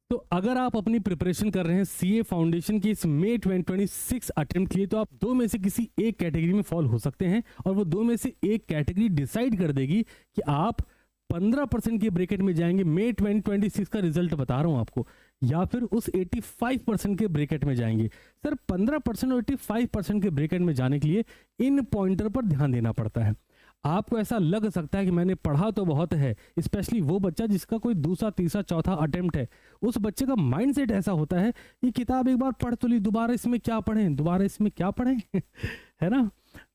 तो अगर आप अपनी प्रिपरेशन कर रहे हैं सीए फाउंडेशन की इस मई 2026 अटेम्प्ट के लिए, तो आप दो में से किसी एक कैटेगरी में फॉल हो सकते हैं, और वो दो में से एक कैटेगरी डिसाइड कर देगी कि आप 15% के ब्रैकेट में जाएंगे, मई 2026 का रिजल्ट बता रहा हूं आपको, या फिर उस 85% के ब्रैकेट में जाएंगे। सर 15% और 85% के ब्रैकेट में जाने के लिए इन पॉइंटर पर ध्यान देना पड़ता है। आपको ऐसा लग सकता है कि मैंने पढ़ा तो बहुत है, स्पेशली वो बच्चा जिसका कोई दूसरा तीसरा चौथा अटेम्प्ट है, उस बच्चे का माइंडसेट ऐसा होता है कि किताब एक बार पढ़ तो ली, दोबारा इसमें क्या पढ़ें, दोबारा इसमें क्या पढ़ें है ना।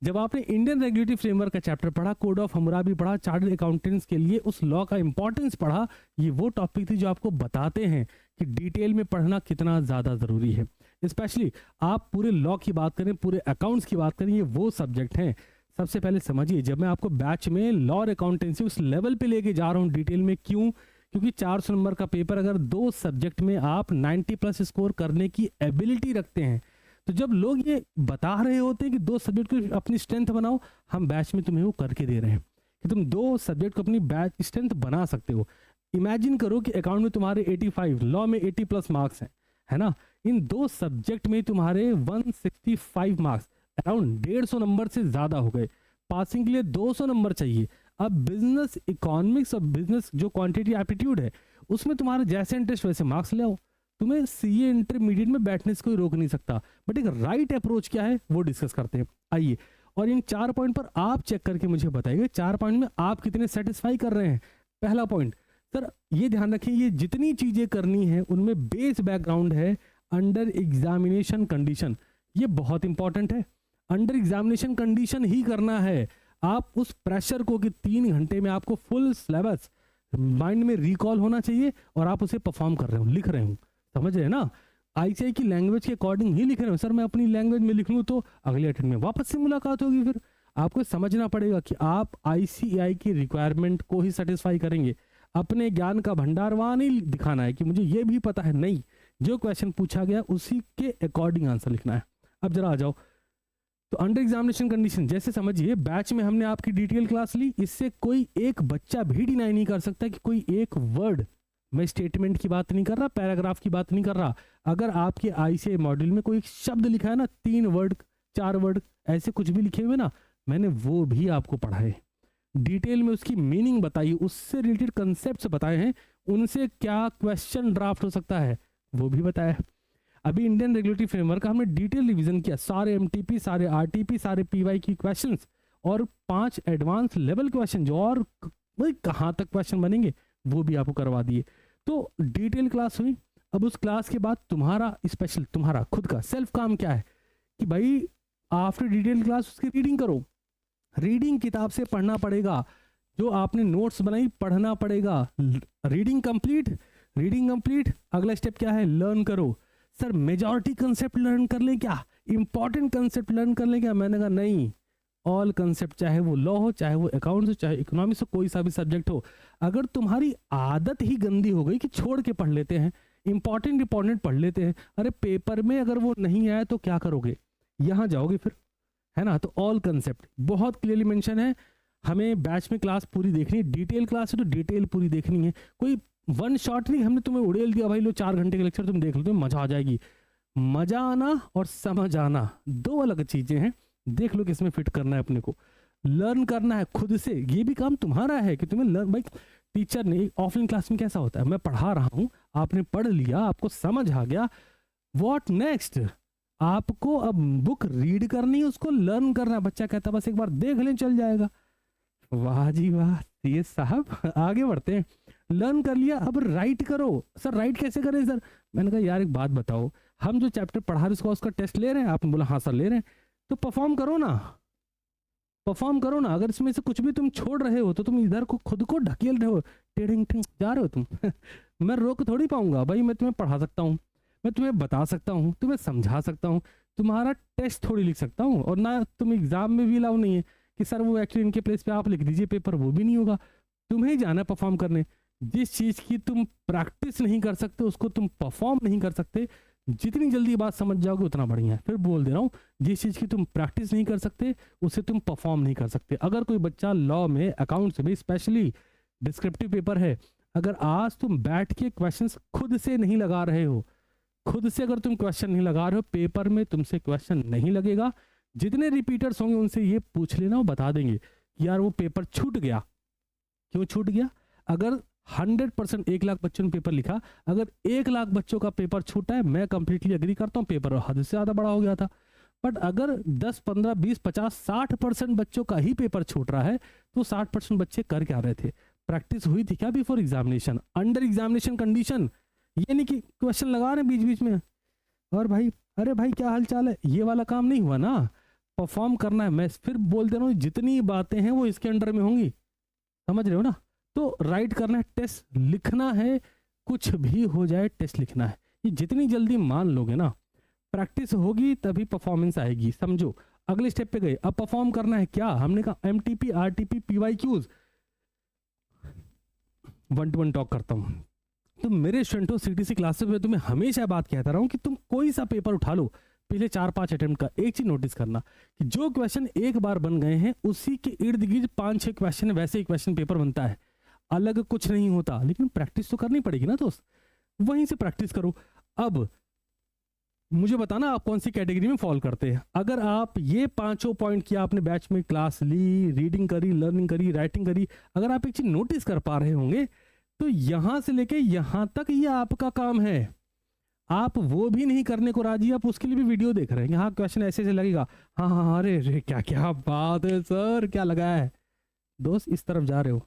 जब आपने इंडियन रेगुलेटरी फ्रेमवर्क का चैप्टर पढ़ा, कोड ऑफ हम्मुराबी पढ़ा, चार्टर्ड अकाउंटेंट्स के लिए उस लॉ का इंपॉर्टेंस पढ़ा, ये वो टॉपिक थी जो आपको बताते हैं कि डिटेल में पढ़ना कितना ज़्यादा ज़रूरी है। स्पेशली आप पूरे लॉ की बात करें, पूरे अकाउंट्स की बात करें, ये वो सब्जेक्ट हैं। सबसे पहले समझिए, जब मैं आपको बैच में लॉ और अकाउंटेंसी उस लेवल पे लेके जा रहा हूँ डिटेल में, क्यों? क्योंकि 400 नंबर का पेपर, अगर दो सब्जेक्ट में आप 90+ स्कोर करने की एबिलिटी रखते हैं, तो जब लोग ये बता रहे होते हैं कि दो सब्जेक्ट को अपनी स्ट्रेंथ बनाओ, हम बैच में तुम्हें वो करके दे रहे हैं कि तुम दो सब्जेक्ट को अपनी बैच स्ट्रेंथ बना सकते हो। इमेजिन करो कि अकाउंट में तुम्हारे 85, लॉ में 80+ मार्क्स हैं, है ना। इन दो सब्जेक्ट में तुम्हारे 165 मार्क्स, अराउंड 150 नंबर से ज़्यादा हो गए। पासिंग के लिए 200 नंबर चाहिए। अब बिजनेस इकोनॉमिक्स और बिजनेस जो क्वांटिटी एप्टीट्यूड है, उसमें तुम्हारे जैसे इंटरेस्ट वैसे मार्क्स ले आओ। तुम्हें सीए इंटरमीडिएट में बैठने से कोई रोक नहीं सकता, बट एक राइट अप्रोच क्या है वो डिस्कस करते हैं। आइए, और इन 4 पॉइंट पर आप चेक करके मुझे बताइए 4 पॉइंट में आप कितने सेटिस्फाई कर रहे हैं। पहला पॉइंट, सर ये ध्यान रखें, ये जितनी चीज़ें करनी है उनमें बेस बैकग्राउंड है अंडर एग्जामिनेशन कंडीशन। ये बहुत इंपॉर्टेंट है, अंडर एग्जामिनेशन कंडीशन ही करना है। आप उस प्रेशर को कि 3 घंटे में आपको फुल सिलेबस माइंड में रिकॉल होना चाहिए और आप उसे परफॉर्म कर रहे हो, लिख रहे हो, समझ रहे हैं ना। आईसीआई की लैंग्वेज के अकॉर्डिंग ही लिख रहे हो। सर मैं अपनी लैंग्वेज में लिख लूँ तो अगले अटेम्प्ट में वापस से मुलाकात होगी। फिर आपको समझना पड़ेगा कि आप आईसीआई की रिक्वायरमेंट को ही सेटिस्फाई करेंगे। अपने ज्ञान का भंडार वहाँ नहीं दिखाना है कि मुझे ये भी पता है, नहीं, जो क्वेश्चन पूछा गया उसी के अकॉर्डिंग आंसर लिखना है। अब जरा आ जाओ, तो अंडर एग्जामिनेशन कंडीशन जैसे समझिए, बैच में हमने आपकी डिटेल क्लास ली, इससे कोई एक बच्चा भी डिनाई नहीं कर सकता कि कोई एक वर्ड, मैं स्टेटमेंट की बात नहीं कर रहा, पैराग्राफ की बात नहीं कर रहा, अगर आपके आईसीआई मॉड्यूल में कोई शब्द लिखा है ना, 3 वर्ड 4 वर्ड ऐसे कुछ भी लिखे हुए ना, मैंने वो भी आपको पढ़ाए, डिटेल में उसकी मीनिंग बताई, उससे रिलेटेड कंसेप्ट बताए हैं, उनसे क्या क्वेश्चन ड्राफ्ट हो सकता है वो भी बताया है। अभी इंडियन रेगुलेटरी फ्रेमवर्क का हमने डिटेल रिवीजन किया, सारे एमटीपी, सारे आरटीपी, सारे पीवाई की क्वेश्चंस और 5 एडवांस लेवल क्वेश्चन जो और भाई कहाँ तक क्वेश्चन बनेंगे वो भी आपको करवा दिए। तो डिटेल क्लास हुई। अब उस क्लास के बाद तुम्हारा स्पेशल, तुम्हारा खुद का सेल्फ काम क्या है कि भाई आफ्टर डिटेल क्लास उसकी रीडिंग करो। रीडिंग किताब से पढ़ना पड़ेगा, जो आपने नोट्स बनाई पढ़ना पड़ेगा। रीडिंग कंप्लीट, अगला स्टेप क्या है, लर्न करो। सर मेजॉरिटी कंसेप्ट लर्न कर ले क्या, इंपॉर्टेंट कंसेप्ट लर्न कर ले क्या? मैंने कहा नहीं, ऑल कंसेप्ट, चाहे वो लॉ हो, चाहे वो अकाउंट्स हो, चाहे इकोनॉमिक्स हो, कोई सा भी सब्जेक्ट हो। अगर तुम्हारी आदत ही गंदी हो गई कि छोड़ के पढ़ लेते हैं, इंपॉर्टेंट पढ़ लेते हैं, अरे पेपर में अगर वो नहीं आया तो क्या करोगे, यहाँ जाओगे फिर, है ना। तो ऑल कंसेप्ट बहुत क्लियरली मेंशन है। हमें बैच में क्लास पूरी देखनी है, डिटेल क्लास है तो डिटेल पूरी देखनी है, कोई वन शॉट नहीं। हमने तुम्हें उड़ेल दिया भाई लो 4 घंटे के लेक्चर तुम देख लो, तुम्हें मजा आ जाएगी। मजा आना और समझ आना 2 अलग चीजें हैं। देख लो किसमें फिट करना है अपने को, लर्न करना है खुद से। ये भी काम तुम्हारा है कि तुम्हें लर्न, भाई टीचर ने ऑफलाइन क्लास में कैसा होता है, मैं पढ़ा रहा हूँ, आपने पढ़ लिया, आपको समझ आ गया, व्हाट नेक्स्ट, आपको अब बुक रीड करनी है, उसको लर्न करना है। बच्चा कहता है बस एक बार देख लें चल जाएगा। वाह जी वाह, ये साहब आगे बढ़ते हैं। लर्न कर लिया, अब राइट करो। सर राइट कैसे करें सर? मैंने कहा यार एक बात बताओ, हम जो चैप्टर पढ़ा रहे उसका टेस्ट ले रहे हैं? आपने बोला हाँ सर ले रहे हैं। तो परफॉर्म करो ना। अगर इसमें से कुछ भी तुम छोड़ रहे हो तो तुम इधर को खुद को ढकेल रहे हो, टेढ़िंग जा रहे हो तुम मैं रोक थोड़ी पाऊंगा भाई, मैं तुम्हें पढ़ा सकता हूँ, मैं तुम्हें बता सकता हूँ, तुम्हें समझा सकता हूँ, तुम्हारा टेस्ट थोड़ी लिख सकता हूँ। और ना तुम एग्जाम में भी अलाउ नहीं है कि सर वो एक्चुअली इनके प्लेस पे आप लिख दीजिए पेपर, वो भी नहीं होगा। तुम्हें जाना परफॉर्म करने। जिस चीज़ की तुम प्रैक्टिस नहीं कर सकते उसको तुम परफॉर्म नहीं कर सकते। जितनी जल्दी बात समझ जाओगे उतना बढ़िया है। फिर बोल दे रहा हूँ, जिस चीज़ की तुम प्रैक्टिस नहीं कर सकते उसे तुम परफॉर्म नहीं कर सकते। अगर कोई बच्चा लॉ में, अकाउंट्स में, स्पेशली डिस्क्रिप्टिव पेपर है, अगर आज तुम बैठ के क्वेश्चंस खुद से नहीं लगा रहे हो, खुद से अगर तुम क्वेश्चन नहीं लगा रहे हो, पेपर में तुमसे क्वेश्चन नहीं लगेगा। जितने रिपीटर्स होंगे उनसे ये पूछ लेना, वो बता देंगे कि यार वो पेपर छूट गया। क्यों छूट गया? अगर 100% 1 लाख बच्चों ने पेपर लिखा, अगर 1 लाख बच्चों का पेपर छूटा है, मैं कंप्लीटली एग्री करता हूँ, पेपर हद से ज़्यादा बड़ा हो गया था। बट अगर 10, 15, 20, 50, 60% बच्चों का ही पेपर छूट रहा है, तो 60% बच्चे कर क्या रहे थे? प्रैक्टिस हुई थी क्या before examination, under examination condition? ये नहीं कि क्वेश्चन लगा रहे हैं बीच बीच में और भाई अरे भाई क्या हाल चाल है, ये वाला काम नहीं हुआ ना। परफॉर्म करना है। मैं फिर बोल दे रहा हूँ, जितनी बातें हैं वो इसके अंडर में होंगी, समझ रहे हो ना। तो राइट करना है, टेस्ट लिखना है, कुछ भी हो जाए टेस्ट लिखना है। ये जितनी जल्दी मान लोगे ना, प्रैक्टिस होगी तभी परफॉर्मेंस आएगी। समझो, अगले स्टेप पे गए, अब परफॉर्म करना है क्या? हमने कहा MTP, RTP, PYQs, 1-to-1 talk करता हूँ। तो मेरे स्टूडेंटों, सीटीसी क्लासेस में तुम्हें हमेशा बात कहता रहा हूँ कि तुम कोई सा पेपर उठा लो, पिछले 4-5 अटेम्प्ट का, एक चीज नोटिस करना कि जो क्वेश्चन एक बार बन गए हैं उसी के इर्द गिर्द 5-6 क्वेश्चन वैसे ही क्वेश्चन पेपर बनता है, अलग कुछ नहीं होता। लेकिन प्रैक्टिस तो करनी पड़ेगी ना दोस्त, वहीं से प्रैक्टिस करो। अब मुझे बताना आप कौन सी कैटेगरी में फॉल करते हैं। अगर आप ये 5 पॉइंट किया, आपने बैच में क्लास ली, रीडिंग करी, लर्निंग करी, राइटिंग करी, अगर आप एक चीज नोटिस कर पा रहे होंगे तो यहां से लेके यहां तक ये आपका काम है। आप वो भी नहीं करने को राजी, आप उसके लिए भी वीडियो देख रहे हैं। हाँ क्वेश्चन ऐसे ऐसे लगेगा, हाँ हाँ अरे अरे क्या क्या बात है सर, क्या लगाया है। दोस्त इस तरफ जा रहे हो,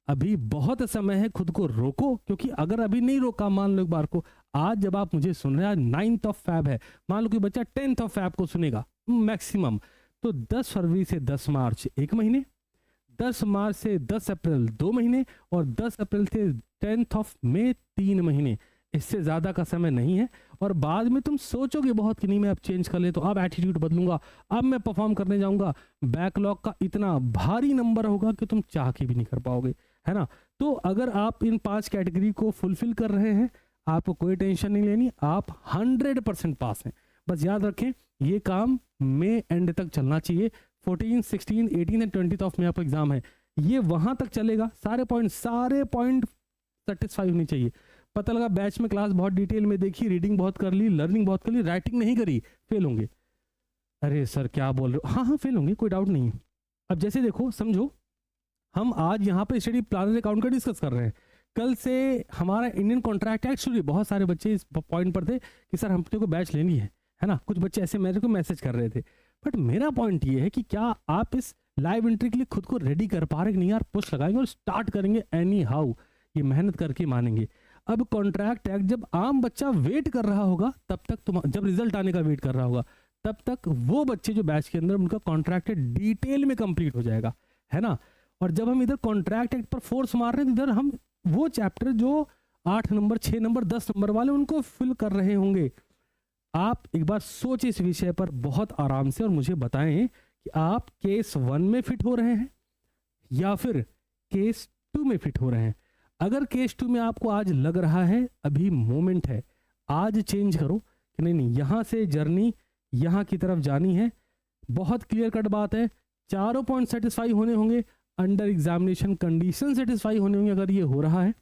अभी बहुत समय है, खुद को रोको। क्योंकि अगर अभी नहीं रोका, मान लो एक बार को, आज जब आप मुझे सुन रहे हैं, 9th of Feb है, मान लो कि बच्चा 10th of Feb को सुनेगा मैक्सिमम, तो 10 फरवरी से 10 मार्च 1 महीने, 10 मार्च से 10 अप्रैल 2 महीने, और 10 अप्रैल से 10th of May 3 महीने। इससे ज़्यादा का समय नहीं है। और बाद में तुम सोचोगे बहुत कि नहीं मैं अब चेंज कर ले, तो अब एटीट्यूड बदलूंगा, अब मैं परफॉर्म करने जाऊंगा, बैकलॉग का इतना भारी नंबर होगा कि तुम चाह के भी नहीं कर पाओगे, है ना। तो अगर आप इन 5 कैटेगरी को फुलफिल कर रहे हैं, आपको कोई टेंशन नहीं लेनी, आप 100% पास हैं। बस याद रखें, ये काम मई एंड तक चलना चाहिए। 14, 16, 18 एंड 20 ऑफ में आपका एग्जाम है, ये वहां तक चलेगा। सारे पॉइंट सेटिस्फाई होनी चाहिए। पता लगा बैच में क्लास बहुत डिटेल में देखी, रीडिंग बहुत कर ली, लर्निंग बहुत कर ली, राइटिंग नहीं करी, फेल होंगे। अरे सर क्या बोल रहे हो, हाँ हाँ फेल होंगे, कोई डाउट नहीं है। अब जैसे देखो, समझो हम आज यहाँ पे स्टडी प्लानर अकाउंट का डिस्कस कर रहे हैं, कल से हमारा इंडियन कॉन्ट्रैक्ट एक्ट शुरू। बहुत सारे बच्चे इस पॉइंट पर थे कि सर हमने को बैच लेनी है ना। कुछ बच्चे ऐसे मेरे को मैसेज कर रहे थे। बट मेरा पॉइंट ये है कि क्या आप इस लाइव एंट्री के लिए खुद को रेडी कर पा रहे कि नहीं यार। पुश लगाएंगे और स्टार्ट करेंगे एनी हाउ, ये मेहनत करके मानेंगे। अब कॉन्ट्रैक्ट एक्ट जब आम बच्चा वेट कर रहा होगा, तब तक तुम जब रिजल्ट आने का वेट कर रहा होगा, तब तक वो बच्चे जो बैच के अंदर, उनका कॉन्ट्रैक्ट डिटेल में कंप्लीट हो जाएगा, है ना। और जब हम इधर कॉन्ट्रैक्ट एक्ट पर फोर्स मार रहे हैं, इधर हम वो चैप्टर जो 8 नंबर, 6 नंबर, 10 नंबर वाले, उनको फिल कर रहे होंगे। आप एक बार सोच इस विषय पर बहुत आराम से और मुझे बताएं कि आप केस 1 में फिट हो रहे हैं या फिर केस 2 में फिट हो रहे हैं। अगर केस 2 में आपको आज लग रहा है अभी मोमेंट है, आज चेंज करो कि नहीं नहीं यहाँ से जर्नी यहाँ की तरफ जानी है। बहुत क्लियर कट बात है, चारों पॉइंट सेटिस्फाई होने होंगे, अंडर एग्जामिनेशन कंडीशन सेटिस्फाई होने होंगे। अगर ये हो रहा है,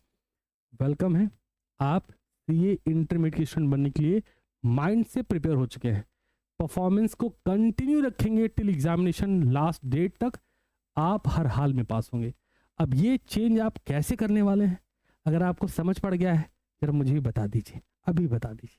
वेलकम है, आप ये इंटरमीडिएट स्टूडेंट बनने के लिए माइंड से प्रिपेयर हो चुके हैं। परफॉर्मेंस को कंटिन्यू रखेंगे टिल एग्जामिनेशन लास्ट डेट तक, आप हर हाल में पास होंगे। अब ये चेंज आप कैसे करने वाले हैं, अगर आपको समझ पड़ गया है, जरा मुझे भी बता दीजिए, अभी बता दीजिए।